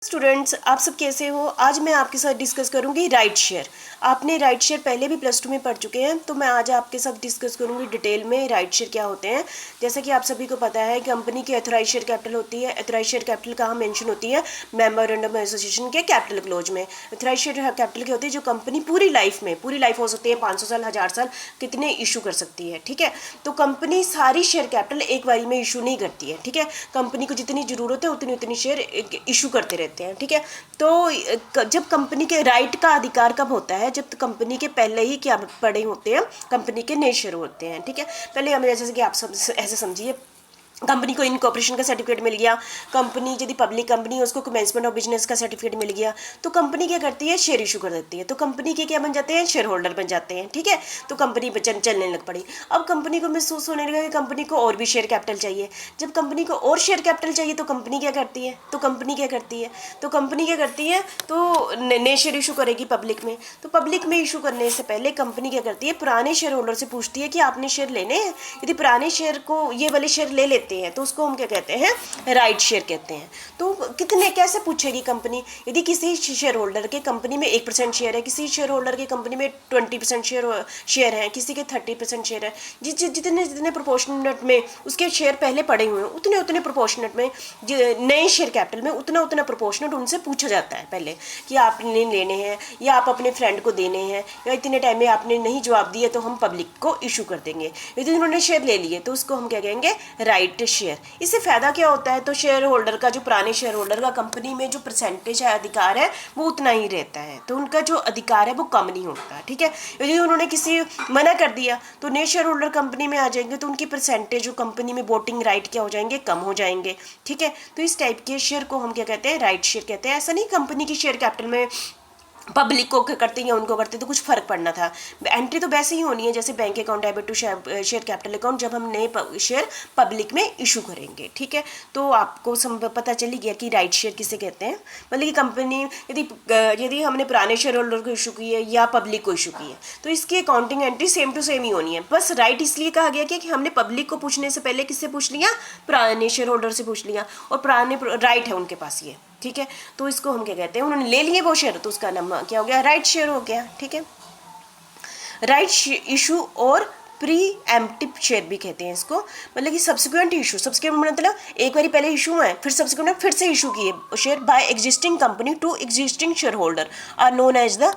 Students, आप सब कैसे हो। आज मैं आपके साथ डिस्कस करूंगी राइट शेयर। आपने राइट शेयर पहले भी +2 में पढ़ चुके हैं, तो मैं आज आपके साथ डिस्कस करूंगी डिटेल में राइट शेयर क्या होते हैं। जैसा कि आप सभी को पता है, कंपनी की ऑथराइज शेयर कैपिटल होती है। ऑथराइज शेयर कैपिटल कहाँ मेंशन होती है? मेमोरेंडम एसोसिएशन के कैपिटल क्लोज में। ऑथराइज शेयर कैपिटल क्या होती है? जो कंपनी पूरी लाइफ हो सकती है, 500 साल, 1000 साल, कितने इशू कर सकती है। ठीक है, तो कंपनी सारी शेयर कैपिटल एक बारी में इशू नहीं करती है। ठीक है, कंपनी को जितनी जरूरत है उतनी उतनी शेयर इशू करते रहते हैं। ठीक है, तो जब कंपनी के राइट का अधिकार कब होता है? जब कंपनी के पहले ही क्या पड़े होते हैं, कंपनी के नए शेयर होते हैं। ठीक है, पहले हमें जैसे कि आप सब ऐसे समझिए, कंपनी को इनकॉर्पोरेशन का सर्टिफिकेट मिल गया। कंपनी यदि पब्लिक कंपनी है, उसको कमेंसमेंट ऑफ बिजनेस का सर्टिफिकेट मिल गया, तो कंपनी क्या करती है? शेयर इशू कर देती है। तो कंपनी के क्या बन जाते हैं? शेयर होल्डर बन जाते हैं। ठीक है, तो कंपनी चलने लग पड़ी। अब कंपनी को महसूस होने लगा कि कंपनी को और भी शेयर कैपिटल चाहिए। जब कंपनी को और शेयर कैपिटल चाहिए तो कंपनी क्या करती है? तो कंपनी क्या करती है? तो नए शेयर इशू करेगी पब्लिक में। तो पब्लिक में इशू करने से पहले कंपनी क्या करती है? पुराने शेयर होल्डर से पूछती है कि आपने शेयर लेने हैं। यदि पुराने शेयर को ये वाले शेयर ले लेते हैं तो उसको हम क्या कहते हैं? राइट शेयर कहते हैं। तो कितने कैसे पूछेगी कंपनी? यदि किसी शेयर होल्डर के कंपनी में 1% शेयर है, किसी शेयर होल्डर के कंपनी में 20% शेयर है, किसी के 30% शेयर है, जितने जितने प्रोपोर्शनेट में उसके शेयर पहले पड़े हुए हैं, उतने उतने प्रोपोर्शनेट में नए शेयर कैपिटल में उतना उतना प्रोपोर्शनेट उनसे पूछा जाता है पहले कि आपने लेने हैं या आप अपने फ्रेंड को देने हैं, या इतने टाइम में आपने नहीं जवाब दिए तो हम पब्लिक को इशू कर देंगे। यदि उन्होंने शेयर ले लिए तो उसको हम क्या कहेंगे? Right share. इससे फ़ायदा क्या होता है? तो शेयर होल्डर का, जो पुराने शेयर होल्डर का कंपनी में जो परसेंटेज है, अधिकार है, वो उतना ही रहता है। तो उनका जो अधिकार है वो कम नहीं होता है। ठीक है, यदि उन्होंने किसी मना कर दिया तो नए शेयर होल्डर कंपनी में आ जाएंगे, तो उनकी परसेंटेज जो कंपनी में वोटिंग राइट क्या हो जाएंगे? कम हो जाएंगे। ठीक है, तो इस टाइप के शेयर को हम क्या कहते हैं? राइट शेयर कहते हैं। ऐसा नहीं कंपनी की शेयर कैपिटल में पब्लिक को करते या उनको करते तो कुछ फर्क पड़ना था। एंट्री तो वैसे ही होनी है जैसे bank account debit to share capital account, जब हम नए शेयर पब्लिक में इशू करेंगे। ठीक है, तो आपको पता चली गया कि राइट शेयर किसे कहते हैं। मतलब कि कंपनी यदि हमने पुराने शेयर होल्डर को इशू की है या पब्लिक को इशू की है, तो इसकी accounting entry same to same ही होनी है। बस राइट इसलिए कहा गया कि हमने पब्लिक को पूछने से पहले किससे पूछ लिया? पुराने शेयर होल्डर से पूछ लिया, और पुराने राइट है उनके पास ये। ठीक है, तो इसको हम क्या कहते हैं? उन्होंने ले लिए वो शेयर, तो उसका नाम क्या हो गया? राइट शेयर हो गया। ठीक है, राइट इशू और प्री एम्प्टिव शेयर भी कहते हैं इसको। मतलब कि सब्सिक्वेंट इशू, सब्सिक्वेंट मतलब एक बार पहले इशू है, फिर सब्सिक्वेंट फिर से इशू किए share by existing company to existing share holder are known as the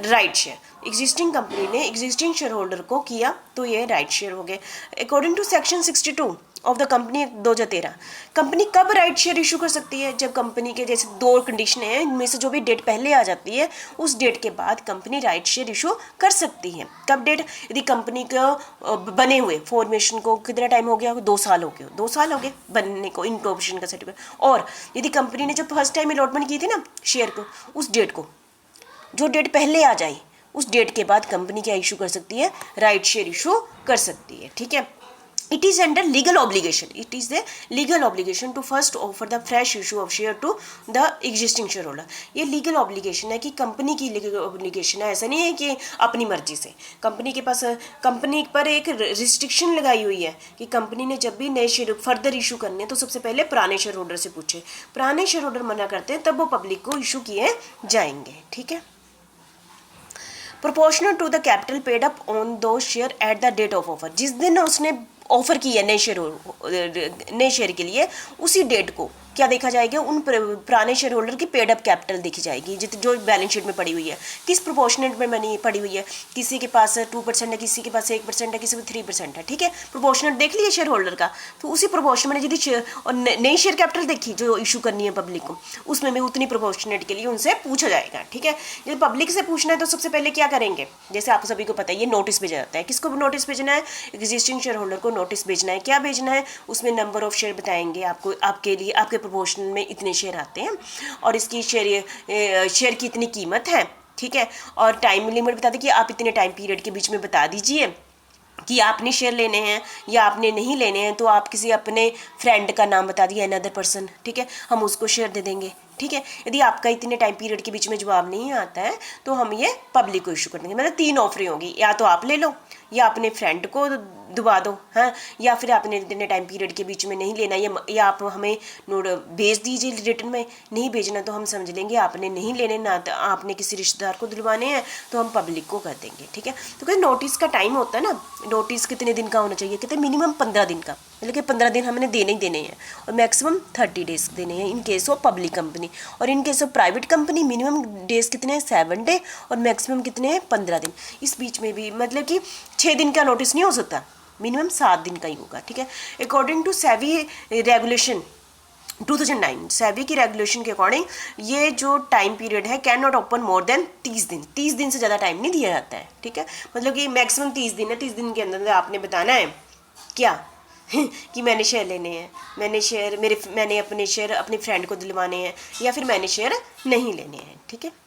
right share. Existing company ने एग्जिस्टिंग शेयर होल्डर को किया तो ये राइट शेयर हो गए। According to section 62 of the company 2013, company कब राइट शेयर इशू कर सकती है? जब कंपनी के जैसे 2 कंडीशन हैं, इनमें से जो भी डेट पहले आ जाती है उस डेट के बाद कंपनी राइट शेयर इशू कर सकती है। कब डेट? यदि कंपनी को बने हुए फॉर्मेशन को कितना टाइम हो गया? 2 साल हो गए, 2 साल हो गए बनने को इनकॉर्पोरेशन का सर्टिफिकेट। और यदि कंपनी ने जब फर्स्ट टाइम अलॉटमेंट की थी ना शेयर को, उस डेट को, जो डेट पहले आ जाए उस डेट के बाद कंपनी क्या इशू कर सकती है? राइट शेयर इशू कर सकती है। ठीक है, it is under legal obligation, it is the legal obligation to first offer the fresh issue of share to the existing shareholder। ये लीगल ऑब्लिगेशन है कि कंपनी की लीगल ऑब्लिगेशन है, ऐसा नहीं है कि अपनी मर्जी से। कंपनी के पास, कंपनी पर एक रिस्ट्रिक्शन लगाई हुई है कि कंपनी ने जब भी नए शेयर फर्दर इशू करने तो सबसे पहले पुराने शेयर होल्डर से पूछे। पुराने शेयर होल्डर मना करते हैं तब वो पब्लिक को इशू किए जाएंगे। ठीक है, proportional to the capital paid up on दो share at the date of offer, जिस दिन उसने ऑफर की है नए शेयर के लिए, उसी डेट को क्या देखा जाएगा? उन पुराने शेयर होल्डर की पेड अप कैपिटल देखी जाएगी जो बैलेंस शीट में पड़ी हुई है। किस प्रोपोर्शनेट में मनी पड़ी हुई है? किसी के पास 2% है, किसी के पास 1% है, किसी को 3% है। ठीक है, प्रोपोर्शनेट देख लिया शेयर होल्डर का, तो उसी प्रोपोर्शन में यदि और नई शेयर कैपिटल देखी जो इशू करनी है पब्लिक को, उसमें भी उतनी प्रोपोर्शनेट के लिए उनसे पूछा जाएगा। ठीक है, यदि पब्लिक से पूछना है तो सबसे पहले क्या करेंगे? जैसे आप सभी को पता है, ये नोटिस भेजा जाता है। किसको नोटिस भेजना है? एग्जिस्टिंग शेयर होल्डर को नोटिस भेजना है। क्या भेजना है? उसमें नंबर ऑफ शेयर बताएंगे आपको, आपके लिए आपके प्रोपोर्शन में इतने शेयर आते हैं और इसकी शेयर की इतनी कीमत है। ठीक है, और टाइम लिमिट बता दें कि आप इतने टाइम पीरियड के बीच में बता दीजिए कि आपने शेयर लेने हैं या आपने नहीं लेने हैं। तो आप किसी अपने फ्रेंड का नाम बता दिए, अनदर पर्सन। ठीक है, हम उसको शेयर दे देंगे। ठीक है, यदि आपका इतने टाइम पीरियड के बीच में जवाब नहीं आता है तो हम ये पब्लिक को इशू कर देंगे। मतलब 3 ऑफरें होंगी, या तो आप ले लो, या अपने फ्रेंड को दुबा दो, हाँ, या फिर आपने इतने टाइम पीरियड के बीच में नहीं लेना, या आप हमें नोट भेज दीजिए रिटर्न में। नहीं भेजना तो हम समझ लेंगे आपने नहीं लेने, ना तो आपने किसी रिश्तेदार को दिलवाने हैं, तो हम पब्लिक को कर देंगे, ठीक है। तो क्या नोटिस का टाइम होता है ना, नोटिस कितने दिन का होना चाहिए, कहते हैं मिनिमम 15 दिन का, मतलब कि 15 दिन हमने देने ही देने हैं, और मैक्सिमम 30 डेज देने हैं in case of public company. और in case of private company minimum days कितने हैं, 7 डे, और मैक्सिमम कितने हैं, 15 दिन। इस बीच में भी मतलब कि 6 दिन का नोटिस नहीं हो सकता, मिनिमम 7 दिन का ही होगा, ठीक है। According to SEBI regulation 2009, SEBI की रेगुलेशन के अकॉर्डिंग ये जो टाइम पीरियड है can not open more than 30 दिन, 30 दिन से ज़्यादा टाइम नहीं दिया जाता है, ठीक है। मतलब कि मैक्सिमम 30 दिन है, 30 दिन के अंदर आपने बताना है क्या कि मैंने शेयर लेने हैं, मैंने अपने शेयर अपने फ्रेंड को दिलवाने हैं, या फिर मैंने शेयर नहीं लेने हैं, ठीक है।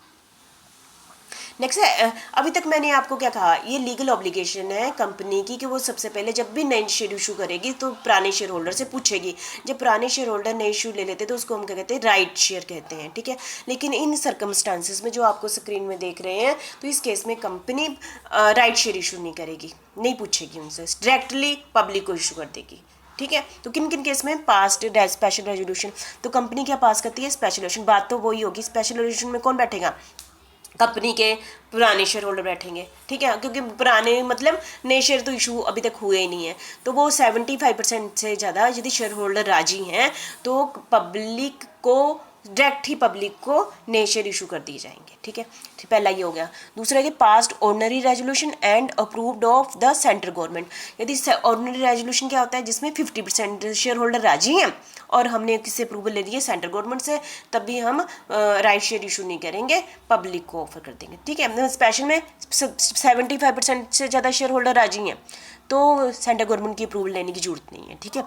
नेक्स्ट है, अभी तक मैंने आपको क्या कहा, ये लीगल ऑब्लिगेशन है कंपनी की कि वो सबसे पहले जब भी नई शेयर इशू करेगी तो पुराने शेयर होल्डर से पूछेगी। जब पुराने शेयर होल्डर नए इशू ले लेते तो उसको हम क्या कहते हैं, राइट शेयर कहते हैं, ठीक है। लेकिन इन सर्कमस्टांसिस में जो आपको स्क्रीन में देख रहे हैं, तो इस केस में कंपनी राइट शेयर इशू नहीं करेगी, नहीं पूछेगी उनसे, डायरेक्टली पब्लिक को इशू कर देगी, ठीक है। तो किन किन केस में, पास्ट स्पेशल रेजोल्यूशन, तो कंपनी क्या पास करती है, स्पेशल रेजोल्यूशन। बात तो वही होगी, स्पेशल रेजोल्यूशन में कौन बैठेगा, कंपनी के पुराने शेयर होल्डर बैठेंगे, ठीक है, क्योंकि पुराने मतलब नए शेयर तो इशू अभी तक हुए ही नहीं है। तो वो 75% से ज़्यादा यदि शेयर होल्डर राजी हैं तो पब्लिक को डायरेक्ट ही पब्लिक को नए शेयर इशू कर दिए जाएंगे, ठीक है। पहला ये हो गया। दूसरा कि past ordinary resolution and approved of the central government. यदि ऑर्डिनरी रेजोल्यूशन क्या होता है, जिसमें 50% शेयर होल्डर राजी हैं और हमने किससे अप्रूवल ले ली है, सेंट्रल गवर्नमेंट से, तब भी हम राइट शेयर इशू नहीं करेंगे, पब्लिक को ऑफर कर देंगे, ठीक है। स्पेशल में 75% से ज़्यादा शेयर होल्डर राजी हैं तो सेंट्रल गवर्नमेंट की अप्रूवल लेने की जरूरत नहीं है, ठीक है।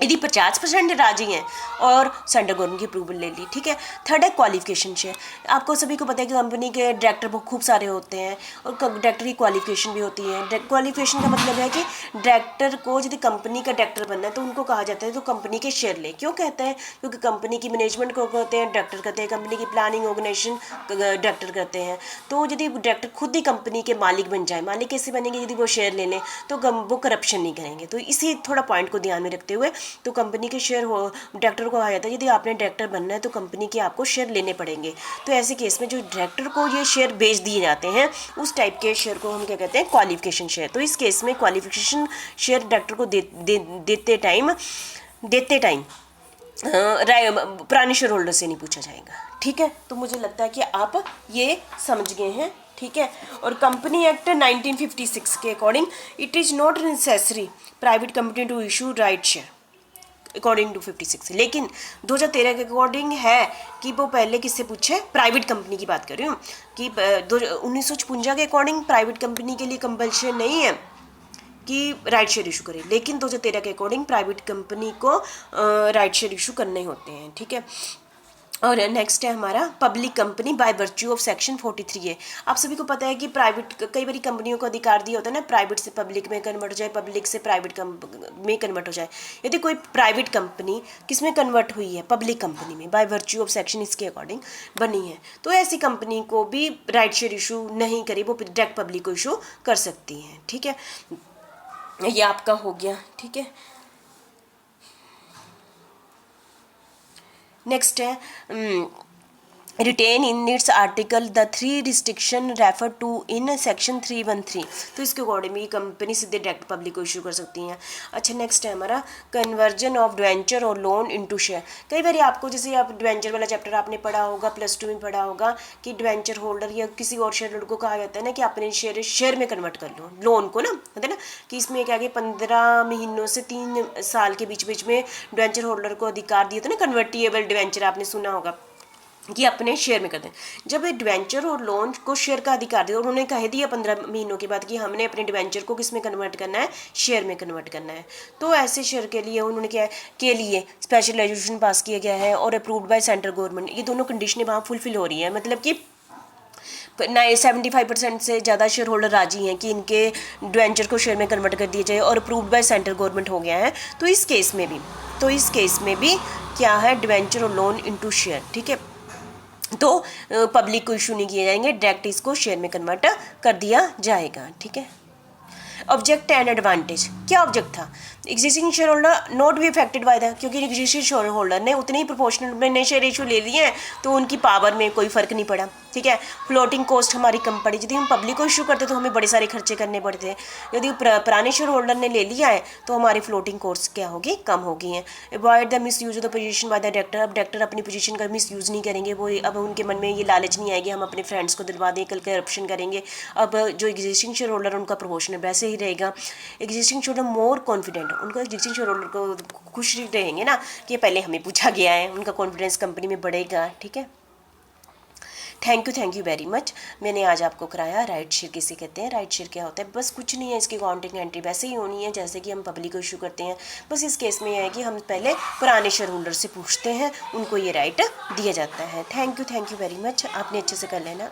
यदि 50% राजी हैं और सेंट्रल गवर्नमेंट की अप्रूवल ले ली, ठीक है। थर्ड है क्वालिफिकेशन शेयर। आपको सभी को पता है कि कंपनी के डायरेक्टर बहुत खूब सारे होते हैं और डायरेक्टर की क्वालिफिकेशन भी होती है। क्वालिफिकेशन का मतलब है कि डायरेक्टर को यदि कंपनी का डायरेक्टर बनना है तो उनको कहा जाता है तो कंपनी के शेयर ले। क्यों कहते हैं, क्योंकि कंपनी की मैनेजमेंट को कहते हैं डायरेक्टर करते हैं, कंपनी की प्लानिंग ऑर्गेनाइजेशन डायरेक्टर करते हैं। तो यदि डायरेक्टर खुद ही कंपनी के मालिक बन जाए, मालिक कैसे बनेंगे, यदि वो शेयर ले लें तो वो करप्शन नहीं करेंगे। तो इसी थोड़ा पॉइंट को ध्यान में रखते हुए तो कंपनी के शेयर हो डायरेक्टर को कहा जाता है यदि आपने डायरेक्टर बनना है तो कंपनी के आपको शेयर लेने पड़ेंगे। तो ऐसे केस में जो डायरेक्टर को ये शेयर बेच दिए जाते हैं उस टाइप के शेयर को हम क्या कहते हैं, क्वालिफिकेशन शेयर। तो इस केस में क्वालिफिकेशन शेयर डायरेक्टर को देते टाइम पुराने शेयर होल्डर से नहीं पूछा जाएगा, ठीक है। तो मुझे लगता है कि आप ये समझ गए हैं, ठीक है। और कंपनी एक्ट 1956 के according it is not necessary private company to issue right share according to 56। लेकिन 2013 के अकॉर्डिंग है कि वो पहले किससे पूछे, प्राइवेट कंपनी की बात कर रही हूँ कि 1956 के अकॉर्डिंग प्राइवेट कंपनी के लिए कंपल्शन नहीं है कि राइट शेयर इशू करे, लेकिन 2013 के अकॉर्डिंग प्राइवेट कंपनी को राइट शेयर इशू करने होते हैं, ठीक है। और नेक्स्ट है हमारा public company by virtue of section 43A। आप सभी को पता है कि प्राइवेट कई बार कंपनियों को अधिकार दिया होता है ना, प्राइवेट से पब्लिक में कन्वर्ट हो जाए, पब्लिक से प्राइवेट में कन्वर्ट हो जाए। यदि कोई प्राइवेट कंपनी किस में कन्वर्ट हुई है, पब्लिक कंपनी में, बाय वर्च्यू ऑफ सेक्शन इसके अकॉर्डिंग बनी है, तो ऐसी कंपनी को भी राइट शेयर इशू नहीं करी, वो डायरेक्ट पब्लिक को इशू कर सकती हैं, ठीक है। ये आपका हो गया, ठीक है। नेक्स्ट है written in its article the 3 restriction refer to in section 313। तो इसके अकॉर्डिंग भी कंपनी सीधे डायरेक्ट पब्लिक को इशू कर सकती हैं। अच्छा, नेक्स्ट है हमारा कन्वर्जन ऑफ डिवेंचर और लोन इनटू शेयर। कई बार आपको जैसे आप डिवेंचर वाला चैप्टर आपने पढ़ा होगा, +2 में पढ़ा होगा कि डिवेंचर होल्डर या किसी और शेयर होल्डर को कहा जाता है ना कि अपने शेयर में कन्वर्ट कर लो, लोन को ना, होता है ना कि इसमें क्या कि 15 महीनों से 3 साल के बीच में डिवेंचर होल्डर को अधिकार दिए थे ना, कन्वर्टिएबल डिवेंचर आपने सुना होगा कि अपने शेयर में करते हैं। जब डिवेंचर और लोन को शेयर का अधिकार दिया, उन्होंने कह दिया 15 महीनों के बाद कि हमने अपने डिवेंचर को किस में कन्वर्ट करना है, शेयर में कन्वर्ट करना है। तो ऐसे शेयर के लिए उन्होंने क्या के लिए स्पेशल रेजोल्यूशन पास किया गया है और अप्रूव्ड बाय सेंट्रल गवर्नमेंट। ये दोनों कंडीशनें वहाँ फुलफिल हो रही हैं, मतलब कि 75% से ज़्यादा शेयर होल्डर राजी हैं कि इनके डिवेंचर को शेयर में कन्वर्ट कर दिया जाए और अप्रूव्ड बाय सेंट्रल गवर्नमेंट हो गया है। तो इस केस में भी क्या है, डिवेंचर और लोन इनटू शेयर, ठीक है। तो पब्लिक को इशू नहीं किए जाएंगे, डायरेक्ट इसको शेयर में कन्वर्ट कर दिया जाएगा, ठीक है। Object and advantage. क्या ऑब्जेक्ट था? Existing share holder not be affected by the, क्योंकि एग्जिस्टिंग शेयर होल्डर ने उतने ही प्रोपोर्शनल में नए शेयर रेशियो ले लिए हैं तो उनकी पावर में कोई फर्क नहीं पड़ा। ठीक है, फ्लोटिंग कॉस्ट हमारी कम पड़ी। यदि हम पब्लिक को इशू करते तो हमें बड़े सारे खर्चे करने पड़ते हैं। यदि पुराने शेयर होल्डर ने ले लिया है तो हमारी फ्लोटिंग कॉस्ट क्या होगी? कम होगी हैं। Avoid the miss use of the position by the director. अब डायरेक्टर अपनी पोजीशन का मिस यूज़ नहीं करेंगे, वो अब उनके मन में ये लालच नहीं आएगी हम अपने फ्रेंड्स को दिलवा दें, कल करप्शन करेंगे। अब जो एग्जिस्टिंग शेयर होल्डर उनका प्रोपोर्शनल वैसे ही रहेगा। Existing share holder more confident, उनको एग्जिस्टिंग शेयर होल्डर को खुश रहेंगे ना कि पहले हमें पूछा गया है, उनका कॉन्फिडेंस कंपनी में बढ़ेगा। ठीक है, थैंक यू वेरी मच। मैंने आज आपको कराया राइट शेयर किसे कहते हैं, राइट शेयर क्या होता है। बस कुछ नहीं है, इसकी अकाउंटिंग एंट्री वैसे ही होनी है जैसे कि हम पब्लिक को इशू करते हैं। बस इस केस में यह है कि हम पहले पुराने शेयर होल्डर से पूछते हैं, उनको ये राइट दिया जाता है। Thank you very much. आपने अच्छे से कर लेना।